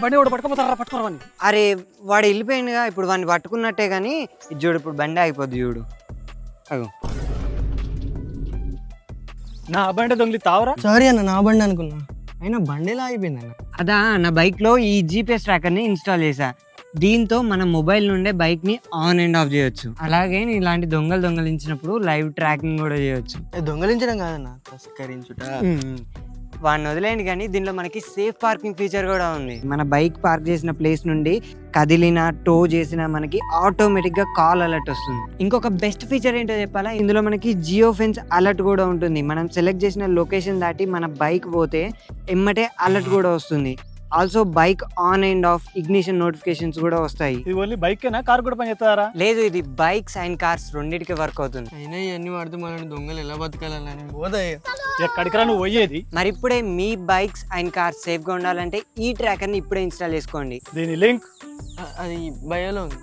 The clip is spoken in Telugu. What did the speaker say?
బండి కూడా పట్టుకోపోతారా? పట్టుకోరని. అరే వాడు వెళ్ళిపోయిందిగా, ఇప్పుడు వాడిని పట్టుకున్నట్టే. కానీ ఇది చూడు, ఇప్పుడు బండి ఆగిపోద్ది చూడు. అగో నా బండి దొంగలి తావరా? సారీ అన్న, నా బండి అనుకున్నా. అయినా బండిలా అయిపోయింది అన్న. అదా, నా బైక్లో ఈ జీపీఎస్ ట్రాకర్ని ఇన్స్టాల్ చేశా. దీంతో మన మొబైల్ నుండే బైక్ని ఆన్ అండ్ ఆఫ్ చేయొచ్చు. అలాగే ఇలాంటి దొంగలించినప్పుడు లైవ్ ట్రాకింగ్ కూడా చేయొచ్చు. దొంగలించడం కాదన్న, తస్కరించుట. వాడిని వదిలేండి, కానీ దీనిలో మనకి సేఫ్ పార్కింగ్ ఫీచర్ కూడా ఉంది. మన బైక్ పార్క్ చేసిన ప్లేస్ నుండి కదిలినా టో చేసినా మనకి ఆటోమేటిక్ గా కాల్ అలర్ట్ వస్తుంది. ఇంకొక బెస్ట్ ఫీచర్ ఏంటో చెప్పాలా, ఇందులో మనకి జియో ఫెన్స్ అలర్ట్ కూడా ఉంటుంది. మనం సెలెక్ట్ చేసిన లొకేషన్ దాటి మన బైక్ పోతే ఎమ్మటే అలర్ట్ కూడా వస్తుంది. Also bike on and of ignition notifications కూడా వస్తాయి. ఇది ఓన్లీ బైకేనా, కార్ కూడా పని చేస్తారా? లేదు, ఇది బైక్స్ అండ్ కార్స్ రెండింటికి వర్క్ అవుతుంది. అయినా ఇవన్నీ వాడితే మన దొంగలు ఎలా బతకాలని పోతాయి. ఎక్కడికి రా నువ్వు పోయేది? మరి ఇప్పుడే మీ బైక్స్ అండ్ కార్స్ సేఫ్ గా ఉండాలంటే ఈ ట్రాకర్ ని ఇప్పుడే ఇన్స్టాల్ చేసుకోండి. దీని లింక్ అది బయోలో ఉంది.